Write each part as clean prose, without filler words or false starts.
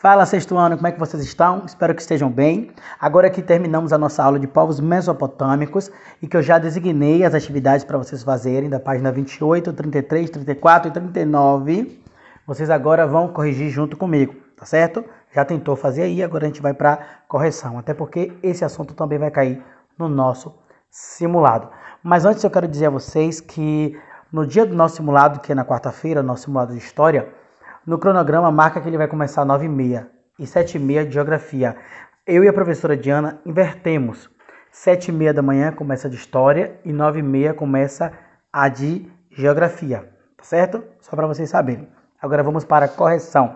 Fala, sexto ano, como é que vocês estão? Espero que estejam bem. Agora que terminamos a nossa aula de povos mesopotâmicos e que eu já designei as atividades para vocês fazerem da página 28, 33, 34 e 39, vocês agora vão corrigir junto comigo, tá certo? Já tentou fazer aí, agora a gente vai para correção, até porque esse assunto também vai cair no nosso simulado. Mas antes eu quero dizer a vocês que no dia do nosso simulado, que é na quarta-feira, nosso simulado de história, no cronograma marca que ele vai começar às 9h30 e 7h30 de geografia. Eu e a professora Diana invertemos. 7h30 da manhã começa a de história e 9h30 começa a de geografia. Tá certo? Só para vocês saberem. Agora vamos para a correção.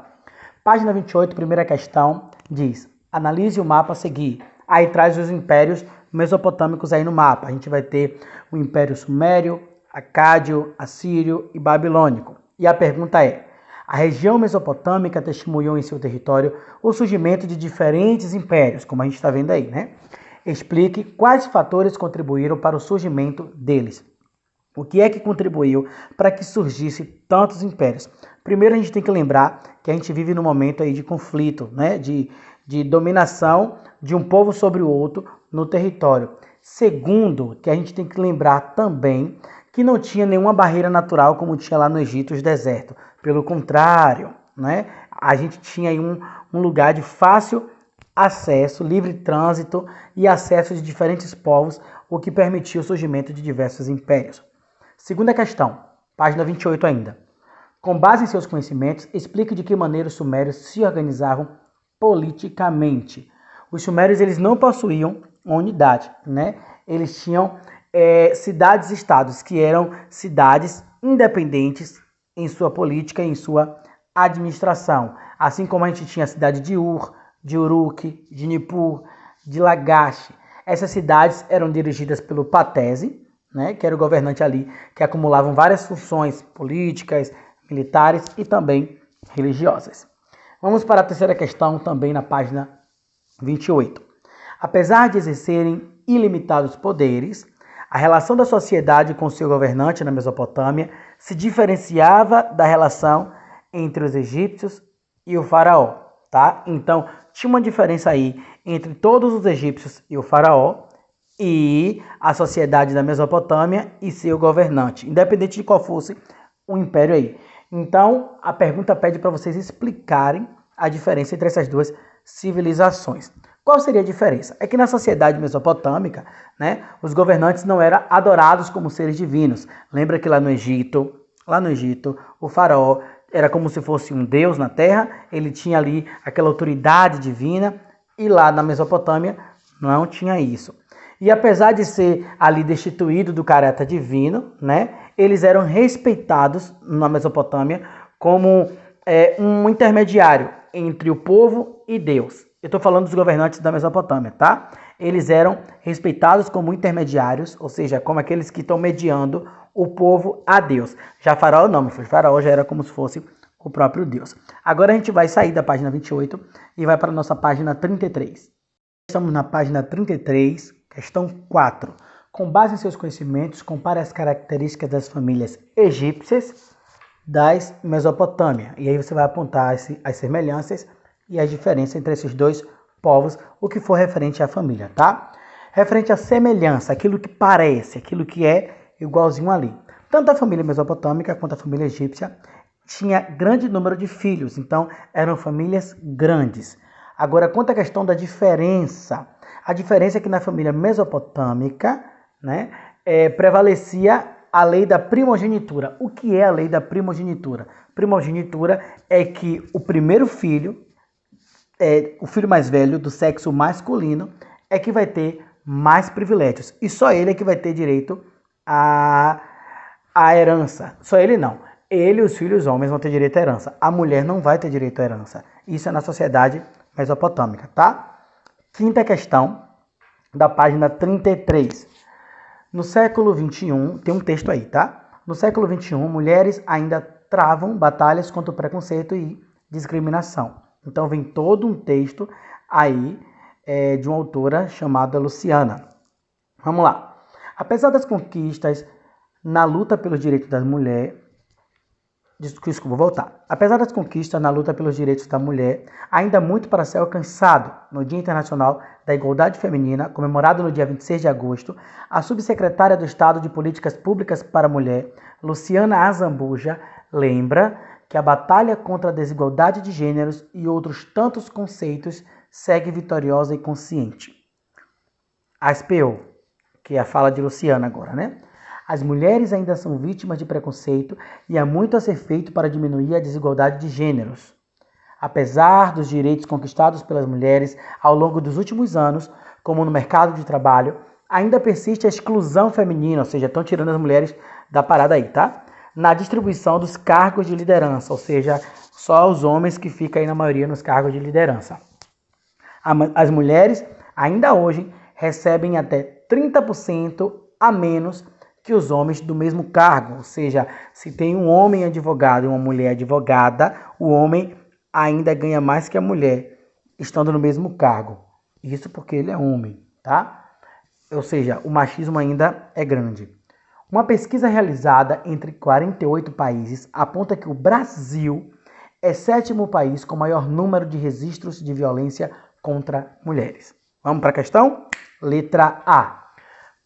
Página 28, primeira questão, diz: analise o mapa a seguir. Aí traz os impérios mesopotâmicos aí no mapa. A gente vai ter o Império Sumério, Acádio, Assírio e Babilônico. E a pergunta é: a região mesopotâmica testemunhou em seu território o surgimento de diferentes impérios, como a gente está vendo aí, né? Explique quais fatores contribuíram para o surgimento deles. O que é que contribuiu para que surgisse tantos impérios? Primeiro, a gente tem que lembrar que a gente vive num momento aí de conflito, né? De dominação de um povo sobre o outro no território. Segundo, que a gente tem que lembrar também que não tinha nenhuma barreira natural como tinha lá no Egito, os desertos. Pelo contrário, né? A gente tinha aí um lugar de fácil acesso, livre trânsito e acesso de diferentes povos, o que permitiu o surgimento de diversos impérios. Segunda questão, página 28 ainda. Com base em seus conhecimentos, explique de que maneira os sumérios se organizavam politicamente. Os sumérios eles não possuíam uma unidade, né? Eles tinham cidades-estados, que eram cidades independentes em sua política e em sua administração. Assim como a gente tinha a cidade de Ur, de Uruk, de Nippur, de Lagash. Essas cidades eram dirigidas pelo Patese, né, que era o governante ali, que acumulavam várias funções políticas, militares e também religiosas. Vamos para a terceira questão, também na página 28. Apesar de exercerem ilimitados poderes, a relação da sociedade com seu governante na Mesopotâmia se diferenciava da relação entre os egípcios e o faraó, tá? Então, tinha uma diferença aí entre todos os egípcios e o faraó e a sociedade da Mesopotâmia e seu governante, independente de qual fosse o império aí. Então, a pergunta pede para vocês explicarem a diferença entre essas duas civilizações. Qual seria a diferença? É que na sociedade mesopotâmica, né, os governantes não eram adorados como seres divinos. Lembra que lá no Egito, o faraó era como se fosse um deus na terra, ele tinha ali aquela autoridade divina, e lá na Mesopotâmia não tinha isso. E apesar de ser ali destituído do caráter divino, né, eles eram respeitados na Mesopotâmia como um intermediário entre o povo e Deus. Eu estou falando dos governantes da Mesopotâmia, tá? Eles eram respeitados como intermediários, ou seja, como aqueles que estão mediando o povo a Deus. Já Faraó não, meu filho. Faraó já era como se fosse o próprio Deus. Agora a gente vai sair da página 28 e vai para a nossa página 33. Estamos na página 33, questão 4. Com base em seus conhecimentos, compare as características das famílias egípcias das Mesopotâmia. E aí você vai apontar as semelhanças e a diferença entre esses dois povos, o que for referente à família, tá? Referente à semelhança, aquilo que parece, aquilo que é igualzinho ali. Tanto a família mesopotâmica quanto a família egípcia tinha grande número de filhos, então eram famílias grandes. Agora, quanto à questão da diferença, a diferença é que na família mesopotâmica, né, prevalecia a lei da primogenitura. O que é a lei da primogenitura? Primogenitura é que o primeiro filho, o filho mais velho do sexo masculino, é que vai ter mais privilégios. E só ele é que vai ter direito à herança. Só ele não. Ele e os filhos homens vão ter direito à herança. A mulher não vai ter direito à herança. Isso é na sociedade mesopotâmica, tá? Quinta questão, da página 33. No século XXI, tem um texto aí, tá? No século XXI, mulheres ainda travam batalhas contra o preconceito e discriminação. Então vem todo um texto aí de uma autora chamada Luciana. Vamos lá. Apesar das conquistas na luta pelos direitos das mulheres, Desculpa, vou voltar. Apesar das conquistas na luta pelos direitos da mulher, ainda há muito para ser alcançado. No Dia Internacional da Igualdade Feminina, comemorado no dia 26 de agosto, a subsecretária do Estado de Políticas Públicas para a Mulher, Luciana Azambuja, lembra que a batalha contra a desigualdade de gêneros e outros tantos conceitos segue vitoriosa e consciente. ASPO, que é a fala de Luciana agora, né? As mulheres ainda são vítimas de preconceito e há muito a ser feito para diminuir a desigualdade de gêneros. Apesar dos direitos conquistados pelas mulheres ao longo dos últimos anos, como no mercado de trabalho, ainda persiste a exclusão feminina, ou seja, estão tirando as mulheres da parada aí, tá? Na distribuição dos cargos de liderança, ou seja, só os homens que ficam aí na maioria nos cargos de liderança. As mulheres, ainda hoje, recebem até 30% a menos que os homens do mesmo cargo, ou seja, se tem um homem advogado e uma mulher advogada, o homem ainda ganha mais que a mulher, estando no mesmo cargo. Isso porque ele é homem, tá? Ou seja, o machismo ainda é grande. Uma pesquisa realizada entre 48 países aponta que o Brasil é 7º país com maior número de registros de violência contra mulheres. Vamos para a questão? Letra A.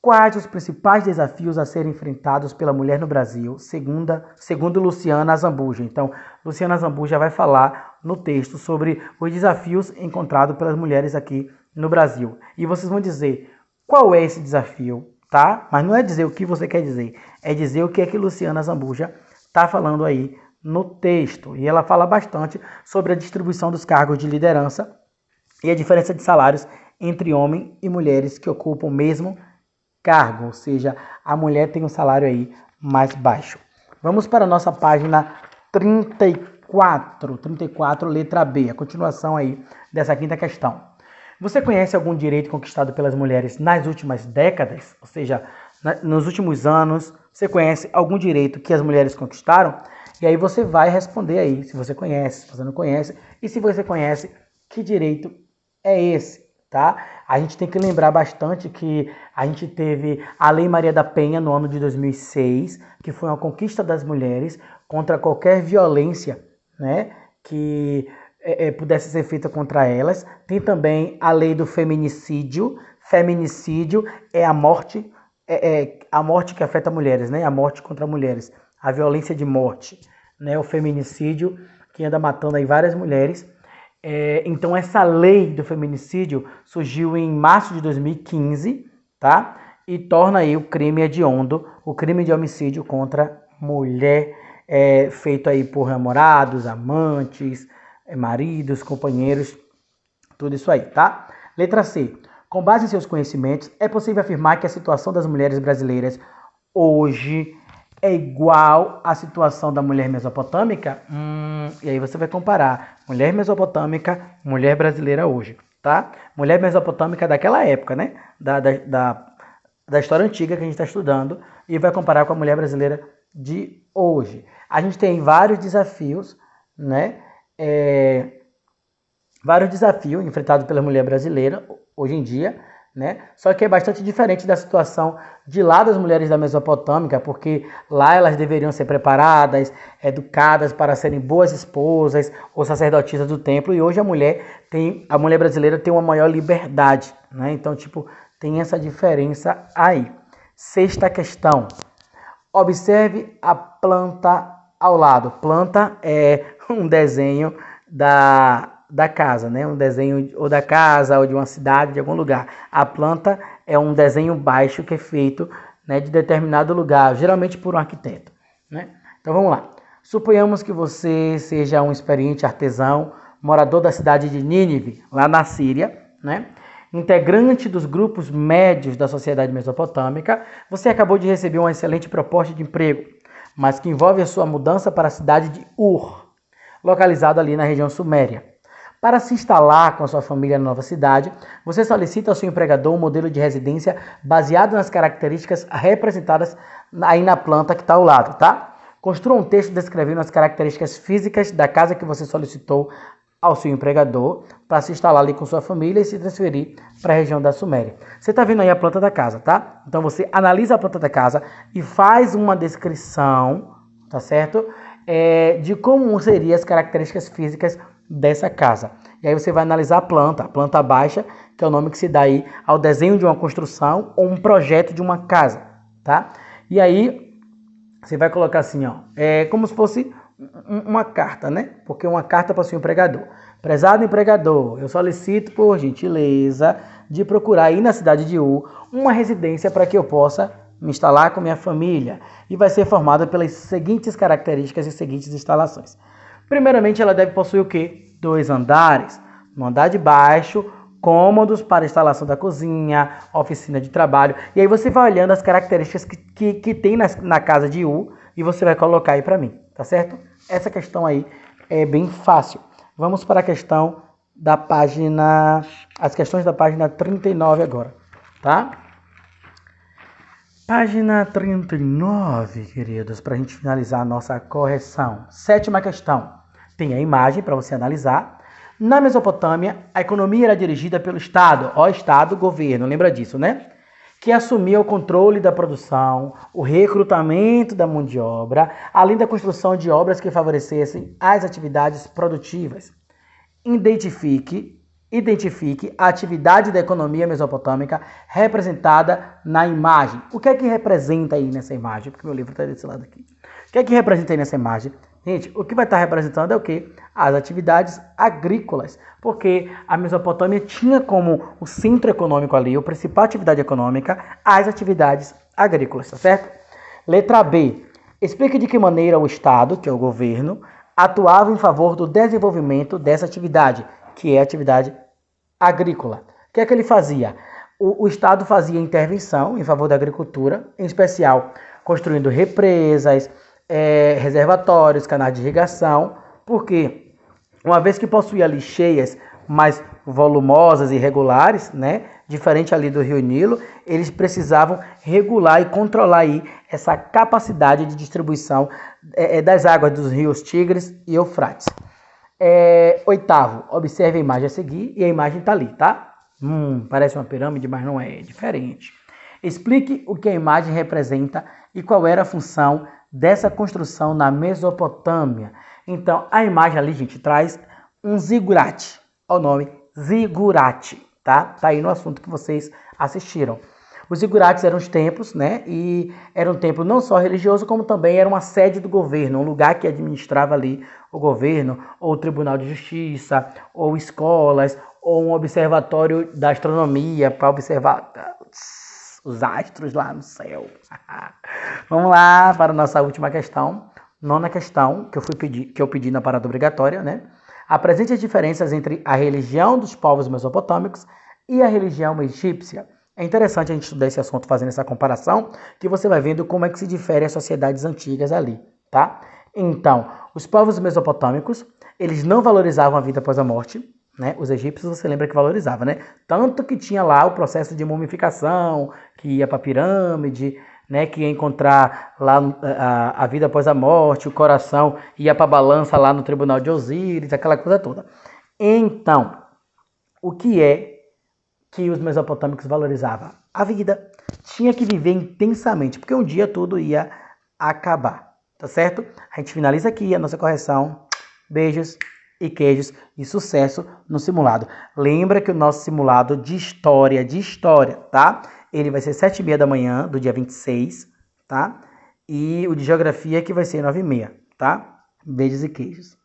Quais os principais desafios a serem enfrentados pela mulher no Brasil, segundo Luciana Azambuja? Então, Luciana Azambuja vai falar no texto sobre os desafios encontrados pelas mulheres aqui no Brasil. E vocês vão dizer qual é esse desafio, tá? Mas não é dizer o que você quer dizer, é dizer o que é que Luciana Azambuja está falando aí no texto. E ela fala bastante sobre a distribuição dos cargos de liderança e a diferença de salários entre homens e mulheres que ocupam o mesmo cargo, ou seja, a mulher tem um salário aí mais baixo. Vamos para a nossa página 34, letra B, a continuação aí dessa quinta questão. Você conhece algum direito conquistado pelas mulheres nas últimas décadas? Ou seja, nos últimos anos, você conhece algum direito que as mulheres conquistaram? E aí você vai responder aí, se você conhece, se você não conhece, e se você conhece, que direito é esse? Tá? A gente tem que lembrar bastante que a gente teve a Lei Maria da Penha no ano de 2006, que foi uma conquista das mulheres contra qualquer violência, né, que pudesse ser feita contra elas. Tem também a lei do feminicídio. Feminicídio é a morte que afeta mulheres, né? A morte contra mulheres, a violência de morte, né? O feminicídio que anda matando aí várias mulheres. Então essa lei do feminicídio surgiu em março de 2015, tá? E torna aí o crime hediondo, o crime de homicídio contra mulher, feito aí por namorados, amantes, maridos, companheiros, tudo isso aí, tá? Letra C. Com base em seus conhecimentos, é possível afirmar que a situação das mulheres brasileiras hoje é igual à situação da mulher mesopotâmica? E aí você vai comparar mulher mesopotâmica, mulher brasileira hoje, tá? Mulher mesopotâmica daquela época, né? Da história antiga que a gente está estudando, e vai comparar com a mulher brasileira de hoje. A gente tem vários desafios, né? Vários desafios enfrentados pela mulher brasileira hoje em dia, né? Só que é bastante diferente da situação de lá das mulheres da Mesopotâmica, porque lá elas deveriam ser preparadas, educadas para serem boas esposas ou sacerdotisas do templo, e hoje a mulher brasileira tem uma maior liberdade, né? Então, tem essa diferença aí. Sexta questão. Observe a planta ao lado. Planta é um desenho da casa, né? Um desenho ou da casa ou de uma cidade, de algum lugar. A planta é um desenho baixo que é feito, né, de determinado lugar, geralmente por um arquiteto, né? Então vamos lá. Suponhamos que você seja um experiente artesão, morador da cidade de Nínive, lá na Síria, né? Integrante dos grupos médios da sociedade mesopotâmica. Você acabou de receber uma excelente proposta de emprego, mas que envolve a sua mudança para a cidade de Ur, localizada ali na região suméria. Para se instalar com a sua família na nova cidade, você solicita ao seu empregador um modelo de residência baseado nas características representadas aí na planta que está ao lado, tá? Construa um texto descrevendo as características físicas da casa que você solicitou ao seu empregador para se instalar ali com sua família e se transferir para a região da Suméria. Você está vendo aí a planta da casa, tá? Então você analisa a planta da casa e faz uma descrição, tá certo? de como seriam as características físicas dessa casa. E aí você vai analisar a planta baixa, que é o nome que se dá aí ao desenho de uma construção ou um projeto de uma casa, tá? E aí você vai colocar assim, ó, como se fosse uma carta, né? Porque uma carta possui um empregador. Prezado empregador, eu solicito por gentileza de procurar aí na cidade de U uma residência para que eu possa me instalar com minha família. E vai ser formada pelas seguintes características e seguintes instalações. Primeiramente, ela deve possuir o quê? 2 andares. No andar de baixo, cômodos para instalação da cozinha, oficina de trabalho. E aí você vai olhando as características que tem na casa de U e você vai colocar aí para mim, tá certo? Essa questão aí é bem fácil. Vamos para a questão da página... As questões da página 39 agora, tá? Página 39, queridos, para a gente finalizar a nossa correção. 7ª questão. Tem a imagem para você analisar. Na Mesopotâmia, a economia era dirigida pelo Estado. Estado, governo, lembra disso, né? Que assumia o controle da produção, o recrutamento da mão de obra, além da construção de obras que favorecessem as atividades produtivas. Identifique a atividade da economia mesopotâmica representada na imagem. O que é que representa aí nessa imagem? Porque meu livro está desse lado aqui. O que é que representa aí nessa imagem? Gente, o que vai estar representando é o quê? As atividades agrícolas. Porque a Mesopotâmia tinha como o centro econômico ali, a principal atividade econômica, as atividades agrícolas, tá certo? Letra B. Explique de que maneira o Estado, que é o governo, atuava em favor do desenvolvimento dessa atividade, que é a atividade agrícola. O que é que ele fazia? O Estado fazia intervenção em favor da agricultura, em especial construindo represas, reservatórios, canais de irrigação, porque uma vez que possuía ali cheias mais volumosas e regulares, né, diferente ali do Rio Nilo, eles precisavam regular e controlar aí essa capacidade de distribuição das águas dos rios Tigres e Eufrates. 8º, observe a imagem a seguir e a imagem está ali, tá? Parece uma pirâmide, mas não é, diferente. Explique o que a imagem representa e qual era a função dessa construção na Mesopotâmia. Então, a imagem ali, gente, traz um zigurate. Olha o nome, zigurate, tá? Tá aí no assunto que vocês assistiram. Os zigurates eram os templos, né? E era um templo não só religioso, como também era uma sede do governo, um lugar que administrava ali o governo, ou o Tribunal de Justiça, ou escolas, ou um observatório da astronomia para observar os astros lá no céu. Vamos lá para a nossa última questão. 9ª questão, que eu pedi na parada obrigatória, né? Apresente as diferenças entre a religião dos povos mesopotâmicos e a religião egípcia. É interessante a gente estudar esse assunto fazendo essa comparação, que você vai vendo como é que se diferem as sociedades antigas ali, tá? Então, os povos mesopotâmicos, eles não valorizavam a vida após a morte, né? Os egípcios, você lembra que valorizava, né? Tanto que tinha lá o processo de mumificação, que ia para a pirâmide, né? Que ia encontrar lá a vida após a morte, o coração ia para a balança lá no tribunal de Osíris, aquela coisa toda. Então, o que é que os mesopotâmicos valorizavam? A vida. Tinha que viver intensamente, porque um dia tudo ia acabar, tá certo? A gente finaliza aqui a nossa correção. Beijos e queijos e sucesso no simulado. Lembra que o nosso simulado de história, tá? Ele vai ser 7h30 da manhã, do dia 26, tá? E o de geografia que vai ser 9h30, tá? Beijos e queijos.